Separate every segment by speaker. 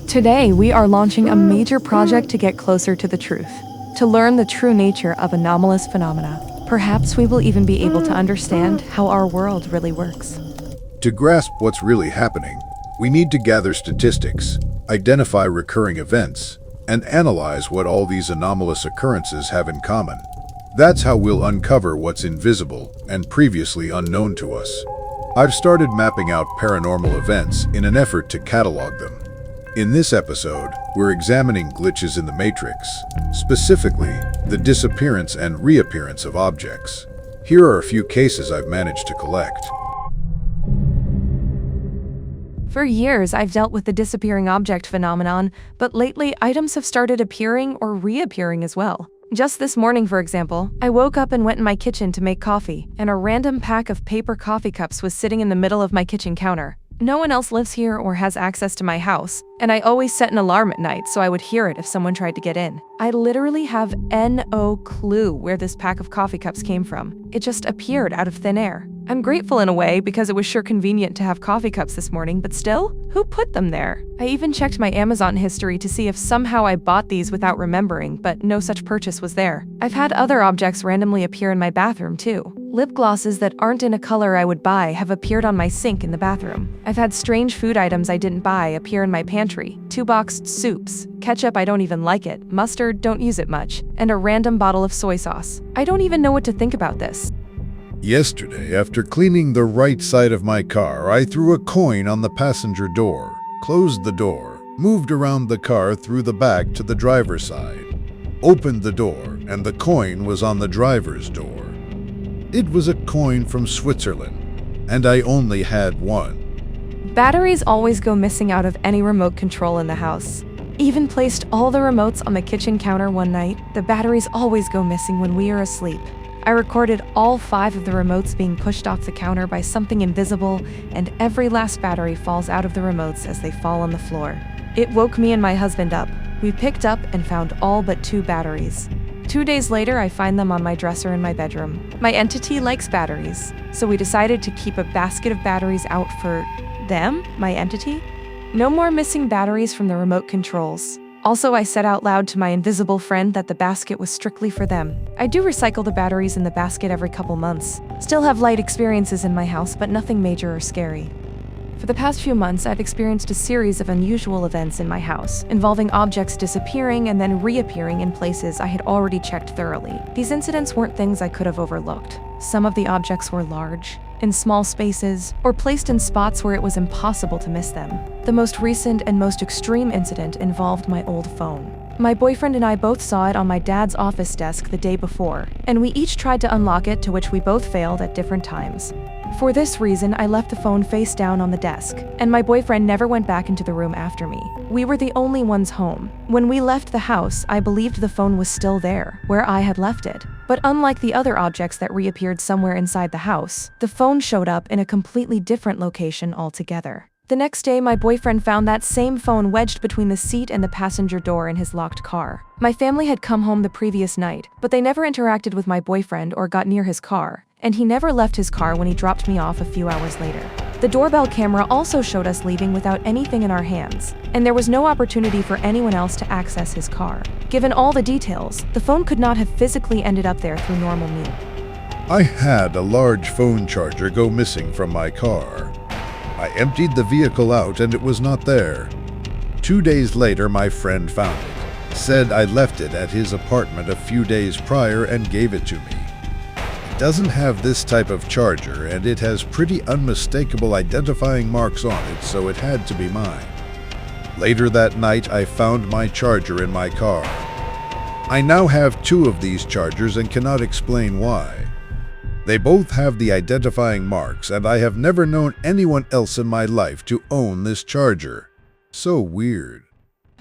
Speaker 1: Today, we are launching a major project to get closer to the truth, to learn the true nature of anomalous phenomena. Perhaps we will even be able to understand how our world really works.
Speaker 2: To grasp what's really happening, we need to gather statistics, identify recurring events, and analyze what all these anomalous occurrences have in common. That's how we'll uncover what's invisible and previously unknown to us. I've started mapping out paranormal events in an effort to catalog them. In this episode, we're examining glitches in the matrix, specifically the disappearance and reappearance of objects. Here are a few cases I've managed to collect.
Speaker 1: For years, I've dealt with the disappearing object phenomenon, but lately items have started appearing or reappearing as well. Just this morning, for example, I woke up and went in my kitchen to make coffee, and a random pack of paper coffee cups was sitting in the middle of my kitchen counter. No one else lives here or has access to my house, and I always set an alarm at night so I would hear it if someone tried to get in. I literally have no clue where this pack of coffee cups came from. It just appeared out of thin air. I'm grateful in a way because it was sure convenient to have coffee cups this morning, but still, who put them there? I even checked my Amazon history to see if somehow I bought these without remembering, but no such purchase was there. I've had other objects randomly appear in my bathroom too. Lip glosses that aren't in a color I would buy have appeared on my sink in the bathroom. I've had strange food items I didn't buy appear in my pantry. 2 boxed soups, ketchup I don't even like it, mustard don't use it much, and a random bottle of soy sauce. I don't even know what to think about this.
Speaker 2: Yesterday, after cleaning the right side of my car, I threw a coin on the passenger door, closed the door, moved around the car through the back to the driver's side, opened the door, and the coin was on the driver's door. It was a coin from Switzerland, and I only had one.
Speaker 1: Batteries always go missing out of any remote control in the house. Even placed all the remotes on the kitchen counter one night, the batteries always go missing when we are asleep. I recorded all 5 of the remotes being pushed off the counter by something invisible, and every last battery falls out of the remotes as they fall on the floor. It woke me and my husband up. We picked up and found all but 2 batteries. 2 days later, I find them on my dresser in my bedroom. My entity likes batteries, so we decided to keep a basket of batteries out for them, my entity. No more missing batteries from the remote controls. Also, I said out loud to my invisible friend that the basket was strictly for them. I do recycle the batteries in the basket every couple months. Still have light experiences in my house, but nothing major or scary. For the past few months, I've experienced a series of unusual events in my house, involving objects disappearing and then reappearing in places I had already checked thoroughly. These incidents weren't things I could have overlooked. Some of the objects were large, in small spaces, or placed in spots where it was impossible to miss them. The most recent and most extreme incident involved my old phone. My boyfriend and I both saw it on my dad's office desk the day before, and we each tried to unlock it, to which we both failed at different times. For this reason, I left the phone face down on the desk, and my boyfriend never went back into the room after me. We were the only ones home. When we left the house, I believed the phone was still there, where I had left it. But unlike the other objects that reappeared somewhere inside the house, the phone showed up in a completely different location altogether. The next day, my boyfriend found that same phone wedged between the seat and the passenger door in his locked car. My family had come home the previous night, but they never interacted with my boyfriend or got near his car, and he never left his car when he dropped me off a few hours later. The doorbell camera also showed us leaving without anything in our hands, and there was no opportunity for anyone else to access his car. Given all the details, the phone could not have physically ended up there through normal means.
Speaker 2: I had a large phone charger go missing from my car. I emptied the vehicle out and it was not there. 2 days later, my friend found it, said I left it at his apartment a few days prior and gave it to me. It doesn't have this type of charger and it has pretty unmistakable identifying marks on it, so it had to be mine. Later that night, I found my charger in my car. I now have 2 of these chargers and cannot explain why. They both have the identifying marks, and I have never known anyone else in my life to own this charger. So weird.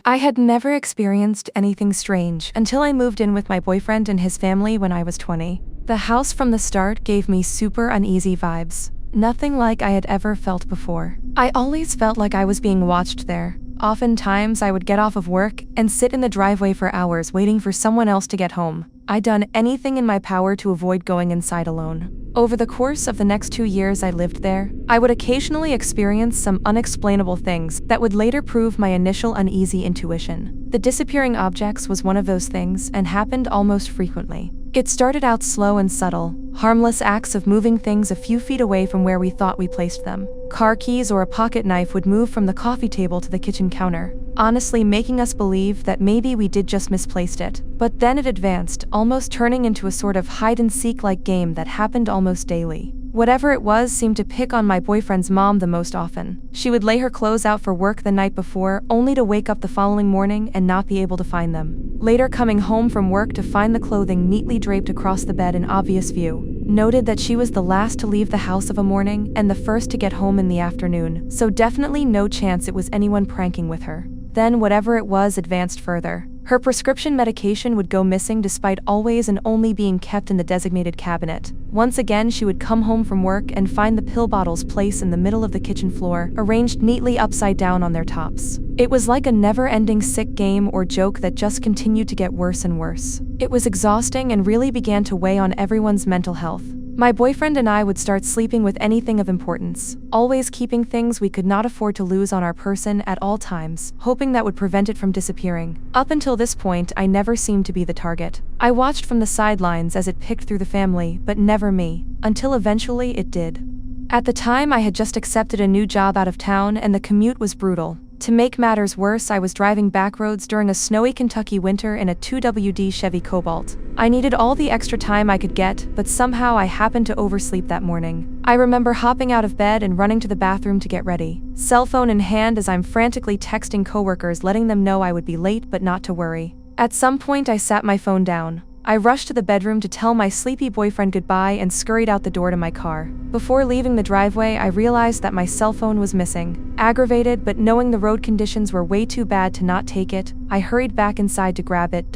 Speaker 1: I had never experienced anything strange until I moved in with my boyfriend and his family when I was 20. The house from the start gave me super uneasy vibes. Nothing like I had ever felt before. I always felt like I was being watched there. Oftentimes, I would get off of work and sit in the driveway for hours waiting for someone else to get home. I'd done anything in my power to avoid going inside alone. Over the course of the next 2 years I lived there, I would occasionally experience some unexplainable things that would later prove my initial uneasy intuition. The disappearing objects was one of those things and happened almost frequently. It started out slow and subtle, harmless acts of moving things a few feet away from where we thought we placed them. Car keys or a pocket knife would move from the coffee table to the kitchen counter, honestly making us believe that maybe we did just misplaced it. But then it advanced, almost turning into a sort of hide-and-seek-like game that happened almost daily. Whatever it was seemed to pick on my boyfriend's mom the most often. She would lay her clothes out for work the night before, only to wake up the following morning and not be able to find them. Later, coming home from work to find the clothing neatly draped across the bed in obvious view. Noted that she was the last to leave the house of a morning and the first to get home in the afternoon, so definitely no chance it was anyone pranking with her. Then whatever it was advanced further. Her prescription medication would go missing despite always and only being kept in the designated cabinet. Once again, she would come home from work and find the pill bottles placed in the middle of the kitchen floor, arranged neatly upside down on their tops. It was like a never-ending sick game or joke that just continued to get worse and worse. It was exhausting and really began to weigh on everyone's mental health. My boyfriend and I would start sleeping with anything of importance, always keeping things we could not afford to lose on our person at all times, hoping that would prevent it from disappearing. Up until this point, I never seemed to be the target. I watched from the sidelines as it picked through the family, but never me, until eventually it did. At the time, I had just accepted a new job out of town and the commute was brutal. To make matters worse, I was driving back roads during a snowy Kentucky winter in a 2WD Chevy Cobalt. I needed all the extra time I could get, but somehow I happened to oversleep that morning. I remember hopping out of bed and running to the bathroom to get ready, cell phone in hand as I'm frantically texting coworkers letting them know I would be late but not to worry. At some point I sat my phone down. I rushed to the bedroom to tell my sleepy boyfriend goodbye and scurried out the door to my car. Before leaving the driveway, I realized that my cell phone was missing. Aggravated, but knowing the road conditions were way too bad to not take it, I hurried back inside to grab it.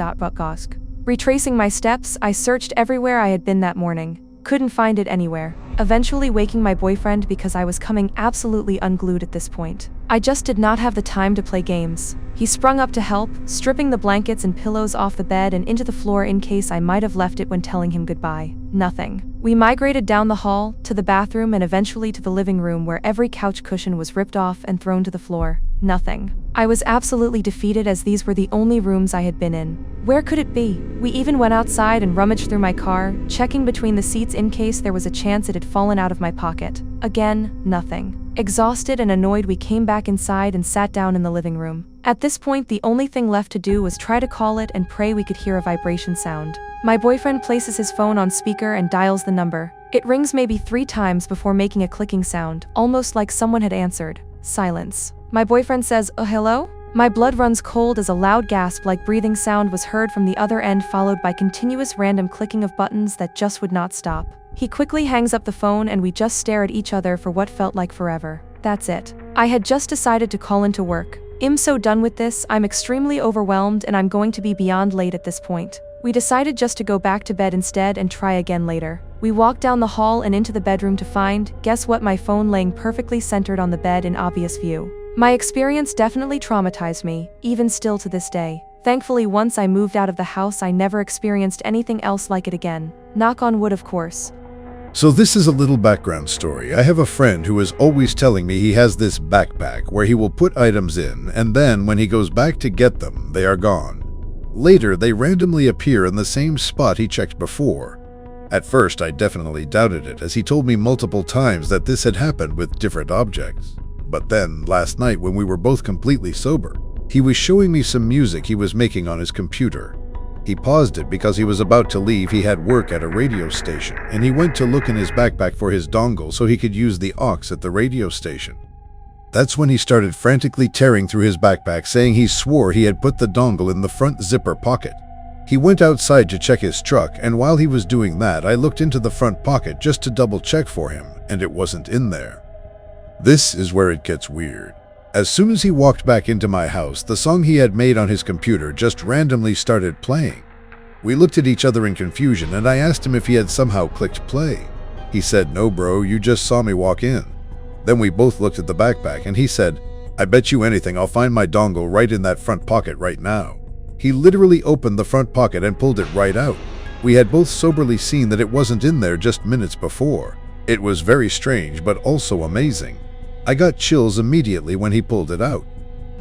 Speaker 1: Retracing my steps, I searched everywhere I had been that morning. Couldn't find it anywhere. Eventually waking my boyfriend because I was coming absolutely unglued at this point. I just did not have the time to play games. He sprung up to help, stripping the blankets and pillows off the bed and into the floor in case I might have left it when telling him goodbye. Nothing. We migrated down the hall, to the bathroom and eventually to the living room where every couch cushion was ripped off and thrown to the floor. Nothing. I was absolutely defeated as these were the only rooms I had been in. Where could it be? We even went outside and rummaged through my car, checking between the seats in case there was a chance it had fallen out of my pocket. Again, nothing. Exhausted and annoyed, we came back inside and sat down in the living room. At this point, the only thing left to do was try to call it and pray we could hear a vibration sound. My boyfriend places his phone on speaker and dials the number. It rings maybe 3 times before making a clicking sound, almost like someone had answered. Silence. My boyfriend says, "Oh, hello?" My blood runs cold as a loud gasp-like breathing sound was heard from the other end, followed by continuous random clicking of buttons that just would not stop. He quickly hangs up the phone and we just stare at each other for what felt like forever. That's it. I had just decided to call into work. I'm so done with this, I'm extremely overwhelmed and I'm going to be beyond late at this point. We decided just to go back to bed instead and try again later. We walked down the hall and into the bedroom to find, guess what, my phone laying perfectly centered on the bed in obvious view. My experience definitely traumatized me, even still to this day. Thankfully, once I moved out of the house, I never experienced anything else like it again. Knock on wood, of course.
Speaker 2: So this is a little background story. I have a friend who is always telling me he has this backpack where he will put items in, and then when he goes back to get them, they are gone. Later, they randomly appear in the same spot he checked before. At first, I definitely doubted it, as he told me multiple times that this had happened with different objects. But then, last night when we were both completely sober, he was showing me some music he was making on his computer. He paused it because he was about to leave. He had work at a radio station, and he went to look in his backpack for his dongle so he could use the aux at the radio station. That's when he started frantically tearing through his backpack, saying he swore he had put the dongle in the front zipper pocket. He went outside to check his truck, and while he was doing that, I looked into the front pocket just to double check for him, and it wasn't in there. This is where it gets weird. As soon as he walked back into my house, the song he had made on his computer just randomly started playing. We looked at each other in confusion, and I asked him if he had somehow clicked play. He said, "No bro, you just saw me walk in." Then we both looked at the backpack, and he said, "I bet you anything I'll find my dongle right in that front pocket right now." He literally opened the front pocket and pulled it right out. We had both soberly seen that it wasn't in there just minutes before. It was very strange, but also amazing. I got chills immediately when he pulled it out.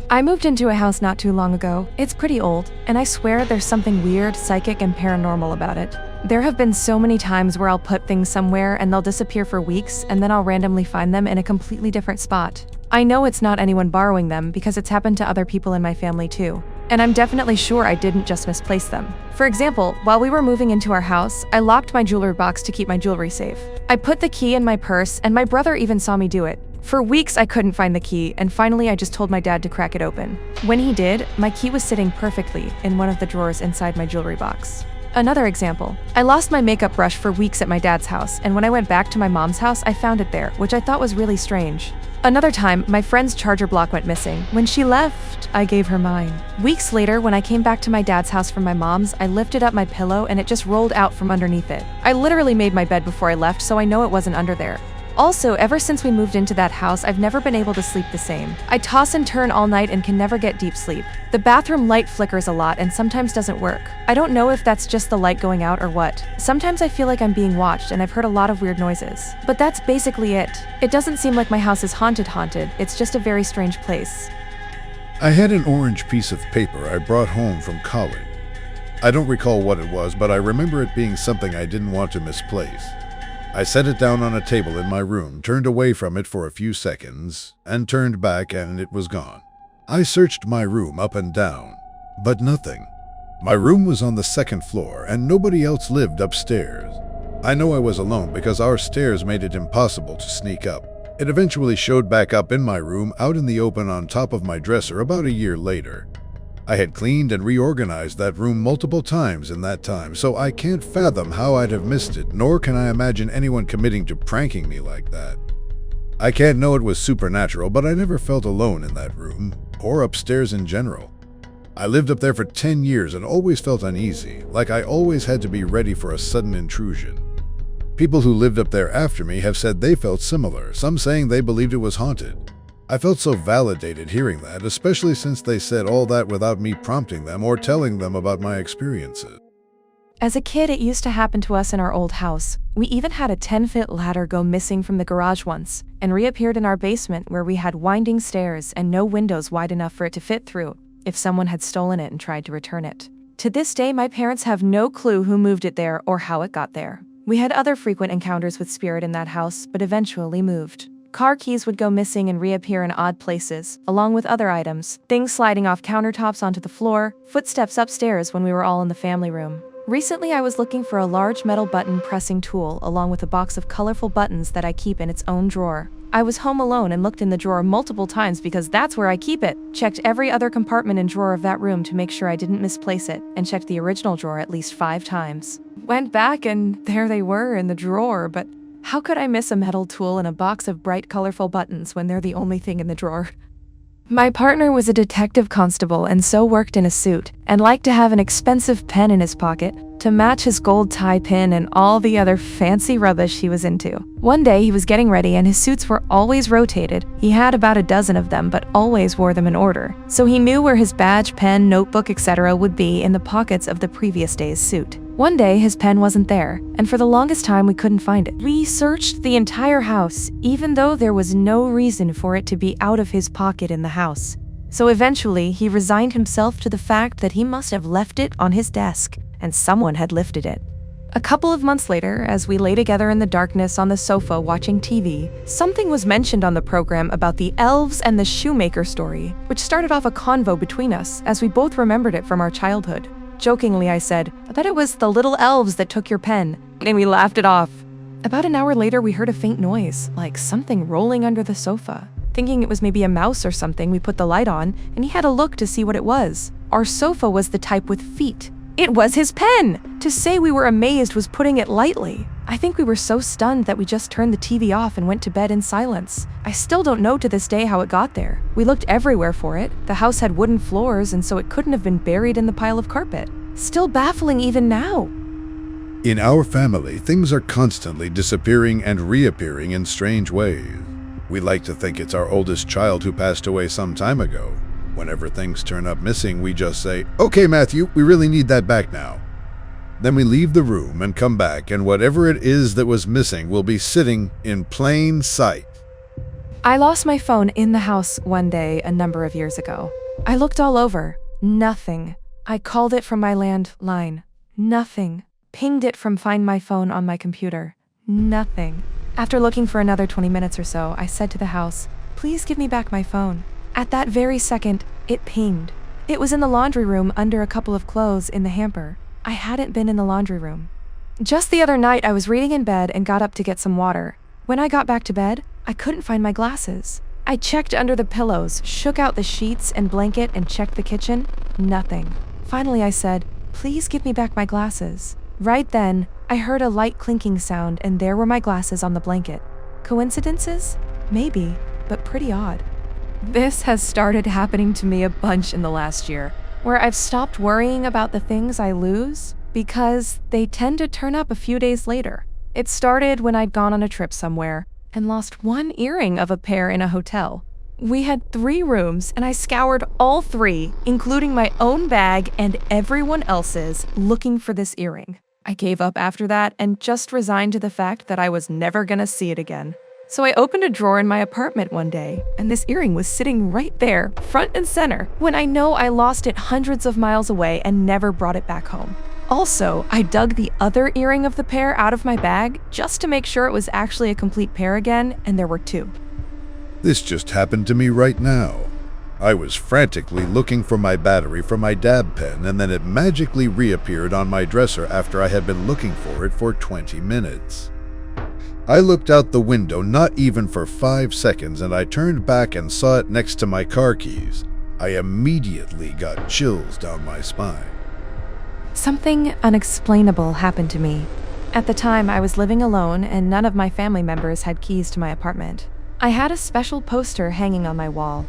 Speaker 1: I moved into a house not too long ago. It's pretty old, and I swear there's something weird, psychic, and paranormal about it. There have been so many times where I'll put things somewhere and they'll disappear for weeks, and then I'll randomly find them in a completely different spot. I know it's not anyone borrowing them because it's happened to other people in my family too. And I'm definitely sure I didn't just misplace them. For example, while we were moving into our house, I locked my jewelry box to keep my jewelry safe. I put the key in my purse, and my brother even saw me do it. For weeks, I couldn't find the key, and finally I just told my dad to crack it open. When he did, my key was sitting perfectly in one of the drawers inside my jewelry box. Another example, I lost my makeup brush for weeks at my dad's house, and when I went back to my mom's house, I found it there, which I thought was really strange. Another time, my friend's charger block went missing. When she left, I gave her mine. Weeks later, when I came back to my dad's house from my mom's, I lifted up my pillow and it just rolled out from underneath it. I literally made my bed before I left, so I know it wasn't under there. Also, ever since we moved into that house, I've never been able to sleep the same. I toss and turn all night and can never get deep sleep. The bathroom light flickers a lot and sometimes doesn't work. I don't know if that's just the light going out or what. Sometimes I feel like I'm being watched and I've heard a lot of weird noises. But that's basically it. It doesn't seem like my house is haunted, it's just a very strange place.
Speaker 2: I had an orange piece of paper I brought home from college. I don't recall what it was, but I remember it being something I didn't want to misplace. I set it down on a table in my room, turned away from it for a few seconds, and turned back, and it was gone. I searched my room up and down, but nothing. My room was on the second floor, and nobody else lived upstairs. I know I was alone because our stairs made it impossible to sneak up. It eventually showed back up in my room, out in the open on top of my dresser about a year later. I had cleaned and reorganized that room multiple times in that time, so I can't fathom how I'd have missed it, nor can I imagine anyone committing to pranking me like that. I can't know it was supernatural, but I never felt alone in that room, or upstairs in general. I lived up there for 10 years and always felt uneasy, like I always had to be ready for a sudden intrusion. People who lived up there after me have said they felt similar, some saying they believed it was haunted. I felt so validated hearing that, especially since they said all that without me prompting them or telling them about my experiences.
Speaker 1: As a kid, it used to happen to us in our old house. We even had a 10-foot ladder go missing from the garage once and reappeared in our basement where we had winding stairs and no windows wide enough for it to fit through if someone had stolen it and tried to return it. To this day, my parents have no clue who moved it there or how it got there. We had other frequent encounters with spirit in that house, but eventually moved. Car keys would go missing and reappear in odd places, along with other items, things sliding off countertops onto the floor, footsteps upstairs when we were all in the family room. Recently, I was looking for a large metal button pressing tool along with a box of colorful buttons that I keep in its own drawer. I was home alone and looked in the drawer multiple times because that's where I keep it. Checked every other compartment and drawer of that room to make sure I didn't misplace it, and checked the original drawer at least 5 times. Went back and there they were in the drawer, but how could I miss a metal tool and a box of bright, colorful buttons when they're the only thing in the drawer? My partner was a detective constable and so worked in a suit, and liked to have an expensive pen in his pocket to match his gold tie pin and all the other fancy rubbish he was into. One day he was getting ready and his suits were always rotated. He had about a dozen of them, but always wore them in order. So he knew where his badge, pen, notebook, etc. would be in the pockets of the previous day's suit. One day, his pen wasn't there, and for the longest time we couldn't find it. We searched the entire house, even though there was no reason for it to be out of his pocket in the house. So eventually, he resigned himself to the fact that he must have left it on his desk, and someone had lifted it. A couple of months later, as we lay together in the darkness on the sofa watching TV, something was mentioned on the program about the elves and the shoemaker story, which started off a convo between us, as we both remembered it from our childhood. Jokingly, I said, "I bet it was the little elves that took your pen," and we laughed it off. About an hour later, we heard a faint noise, like something rolling under the sofa. Thinking it was maybe a mouse or something, we put the light on, and he had a look to see what it was. Our sofa was the type with feet. It was his pen! To say we were amazed was putting it lightly. I think we were so stunned that we just turned the TV off and went to bed in silence. I still don't know to this day how it got there. We looked everywhere for it. The house had wooden floors, and so it couldn't have been buried in the pile of carpet. Still baffling even now.
Speaker 2: In our family, things are constantly disappearing and reappearing in strange ways. We like to think it's our oldest child who passed away some time ago. Whenever things turn up missing, we just say, "Okay, Matthew, we really need that back now." Then we leave the room and come back, and whatever it is that was missing will be sitting in plain sight.
Speaker 1: I lost my phone in the house one day a number of years ago. I looked all over. Nothing. I called it from my landline. Nothing. Pinged it from Find My Phone on my computer. Nothing. After looking for another 20 minutes or so, I said to the house, "Please give me back my phone." At that very second, it pinged. It was in the laundry room under a couple of clothes in the hamper. I hadn't been in the laundry room. Just the other night, I was reading in bed and got up to get some water. When I got back to bed, I couldn't find my glasses. I checked under the pillows, shook out the sheets and blanket, and checked the kitchen. Nothing. Finally, I said, "Please give me back my glasses." Right then, I heard a light clinking sound, and there were my glasses on the blanket. Coincidences? Maybe, but pretty odd. This has started happening to me a bunch in the last year, where I've stopped worrying about the things I lose because they tend to turn up a few days later. It started when I'd gone on a trip somewhere and lost one earring of a pair in a hotel. We had 3 rooms, and I scoured all 3, including my own bag and everyone else's, looking for this earring. I gave up after that and just resigned to the fact that I was never gonna see it again. So I opened a drawer in my apartment one day, and this earring was sitting right there, front and center, when I know I lost it hundreds of miles away and never brought it back home. Also, I dug the other earring of the pair out of my bag just to make sure it was actually a complete pair again, and there were 2.
Speaker 2: This just happened to me right now. I was frantically looking for my battery from my dab pen, and then it magically reappeared on my dresser after I had been looking for it for 20 minutes. I looked out the window not even for 5 seconds, and I turned back and saw it next to my car keys. I immediately got chills down my spine.
Speaker 1: Something unexplainable happened to me. At the time, I was living alone, and none of my family members had keys to my apartment. I had a special poster hanging on my wall,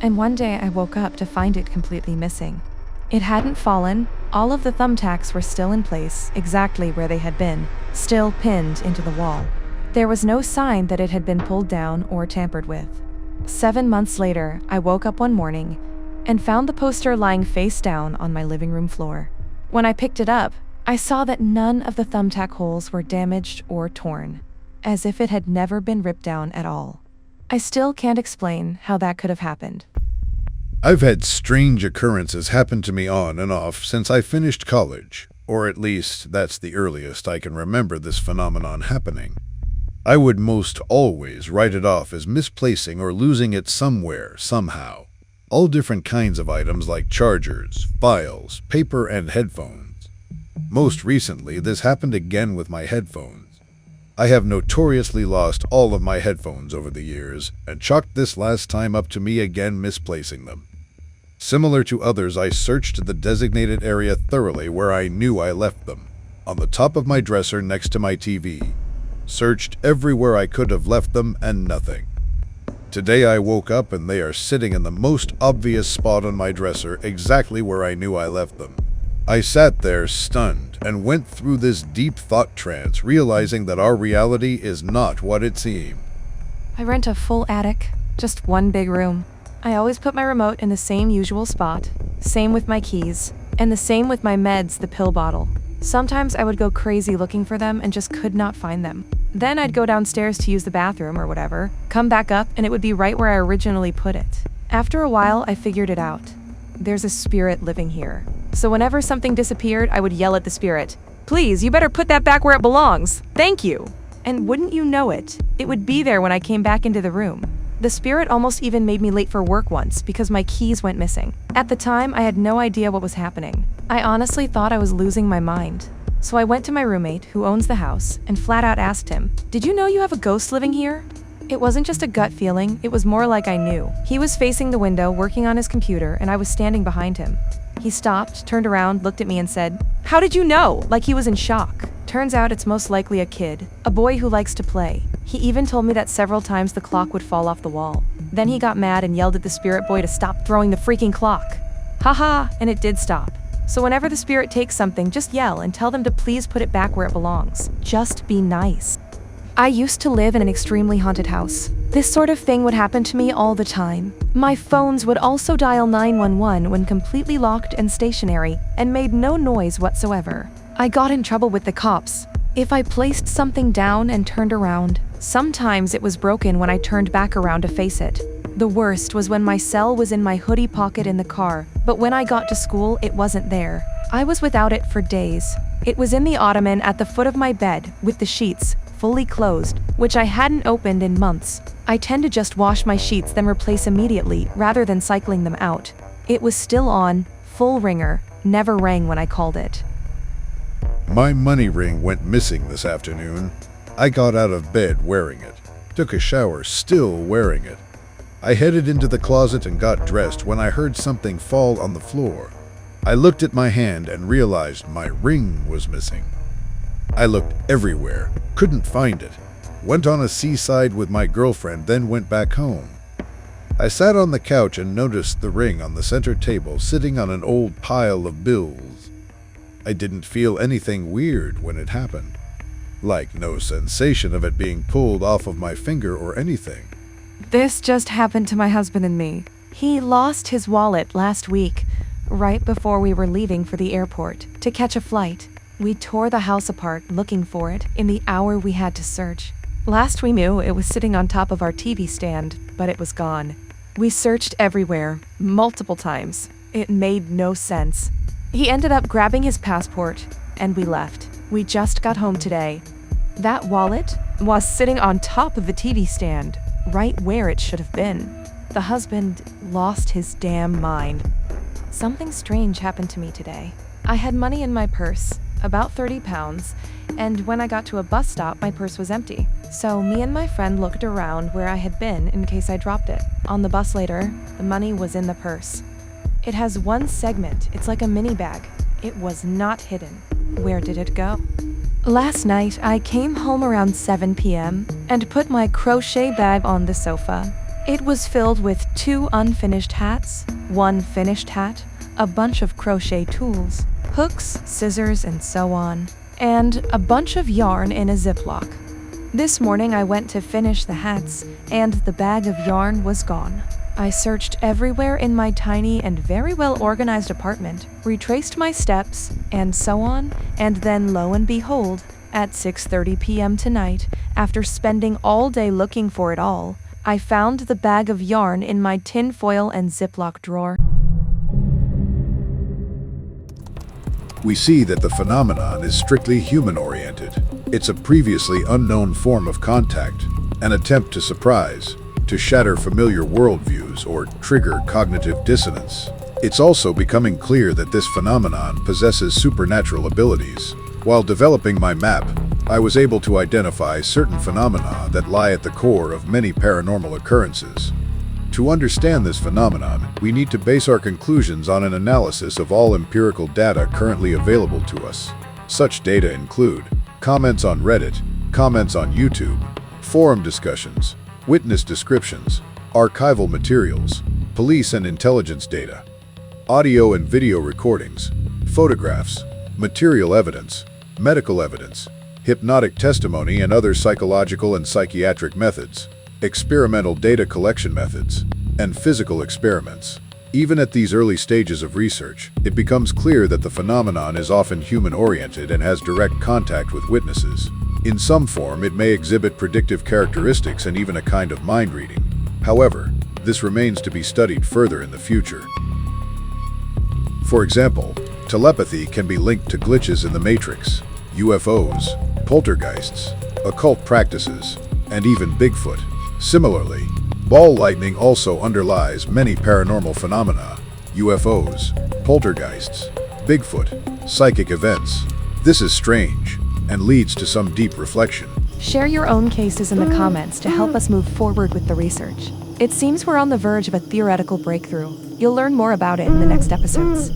Speaker 1: and one day I woke up to find it completely missing. It hadn't fallen, all of the thumbtacks were still in place, exactly where they had been, still pinned into the wall. There was no sign that it had been pulled down or tampered with. 7 months later, I woke up one morning and found the poster lying face down on my living room floor. When I picked it up, I saw that none of the thumbtack holes were damaged or torn, as if it had never been ripped down at all. I still can't explain how that could have happened.
Speaker 2: I've had strange occurrences happen to me on and off since I finished college, or at least that's the earliest I can remember this phenomenon happening. I would most always write it off as misplacing or losing it somewhere, somehow. All different kinds of items like chargers, files, paper, and headphones. Most recently, this happened again with my headphones. I have notoriously lost all of my headphones over the years, and chalked this last time up to me again misplacing them. Similar to others, I searched the designated area thoroughly where I knew I left them, on the top of my dresser next to my TV. Searched everywhere I could have left them, and nothing. Today I woke up and they are sitting in the most obvious spot on my dresser, exactly where I knew I left them. I sat there stunned and went through this deep thought trance, realizing that our reality is not what it seemed.
Speaker 1: I rent a full attic, just one big room. I always put my remote in the same usual spot, same with my keys, and the same with my meds, the pill bottle. Sometimes I would go crazy looking for them and just could not find them. Then I'd go downstairs to use the bathroom or whatever, come back up, and it would be right where I originally put it. After a while, I figured it out. There's a spirit living here. So whenever something disappeared, I would yell at the spirit, "Please, you better put that back where it belongs. Thank you." And wouldn't you know it, it would be there when I came back into the room. The spirit almost even made me late for work once because my keys went missing. At the time, I had no idea what was happening. I honestly thought I was losing my mind. So I went to my roommate, who owns the house, and flat out asked him, "Did you know you have a ghost living here?" It wasn't just a gut feeling, it was more like I knew. He was facing the window, working on his computer, and I was standing behind him. He stopped, turned around, looked at me and said, "How did you know?" Like he was in shock. Turns out it's most likely a kid, a boy who likes to play. He even told me that several times the clock would fall off the wall. Then he got mad and yelled at the spirit boy to stop throwing the freaking clock. Haha, and it did stop. So whenever the spirit takes something, just yell and tell them to please put it back where it belongs. Just be nice. I used to live in an extremely haunted house. This sort of thing would happen to me all the time. My phones would also dial 911 when completely locked and stationary and made no noise whatsoever. I got in trouble with the cops. If I placed something down and turned around, sometimes it was broken when I turned back around to face it. The worst was when my cell was in my hoodie pocket in the car, but when I got to school, it wasn't there. I was without it for days. It was in the ottoman at the foot of my bed, with the sheets fully closed, which I hadn't opened in months. I tend to just wash my sheets then replace immediately, rather than cycling them out. It was still on, full ringer, never rang when I called it.
Speaker 2: My money ring went missing this afternoon. I got out of bed wearing it, took a shower still wearing it. I headed into the closet and got dressed when I heard something fall on the floor. I looked at my hand and realized my ring was missing. I looked everywhere, couldn't find it. Went on a seaside with my girlfriend, then went back home. I sat on the couch and noticed the ring on the center table sitting on an old pile of bills. I didn't feel anything weird when it happened. Like no sensation of it being pulled off of my finger or anything.
Speaker 1: This just happened to my husband and me. He lost his wallet last week, right before we were leaving for the airport to catch a flight. We tore the house apart looking for it in the hour we had to search. Last we knew, it was sitting on top of our TV stand, but it was gone. We searched everywhere, multiple times. It made no sense. He ended up grabbing his passport, and we left. We just got home today. That wallet was sitting on top of the TV stand, right where it should have been. The husband lost his damn mind. Something strange happened to me today. I had money in my purse, about 30 pounds, and when I got to a bus stop, my purse was empty. So me and my friend looked around where I had been in case I dropped it. On the bus later, the money was in the purse. It has one segment. It's like a mini bag. It was not hidden. Where did it go? Last night, I came home around 7 p.m. and put my crochet bag on the sofa. It was filled with 2 unfinished hats, 1 finished hat, a bunch of crochet tools, hooks, scissors, and so on, and a bunch of yarn in a Ziploc. This morning I went to finish the hats, and the bag of yarn was gone. I searched everywhere in my tiny and very well organized apartment, retraced my steps, and so on, and then lo and behold, at 6:30 p.m. tonight, after spending all day looking for it all, I found the bag of yarn in my tinfoil and Ziploc drawer.
Speaker 2: We see that the phenomenon is strictly human-oriented. It's a previously unknown form of contact, an attempt to surprise, to shatter familiar worldviews, or trigger cognitive dissonance. It's also becoming clear that this phenomenon possesses supernatural abilities. While developing my map, I was able to identify certain phenomena that lie at the core of many paranormal occurrences. To understand this phenomenon, we need to base our conclusions on an analysis of all empirical data currently available to us. Such data include comments on Reddit, comments on YouTube, forum discussions, witness descriptions, archival materials, police and intelligence data, audio and video recordings, photographs, material evidence, medical evidence, hypnotic testimony and other psychological and psychiatric methods, experimental data collection methods, and physical experiments. Even at these early stages of research, it becomes clear that the phenomenon is often human-oriented and has direct contact with witnesses. In some form, it may exhibit predictive characteristics and even a kind of mind reading. However, this remains to be studied further in the future. For example, telepathy can be linked to glitches in the Matrix, UFOs, poltergeists, occult practices, and even Bigfoot. Similarly, ball lightning also underlies many paranormal phenomena, UFOs, poltergeists, Bigfoot, psychic events. This is strange and leads to some deep reflection.
Speaker 1: Share your own cases in the comments to help us move forward with the research. It seems we're on the verge of a theoretical breakthrough. You'll learn more about it in the next episodes.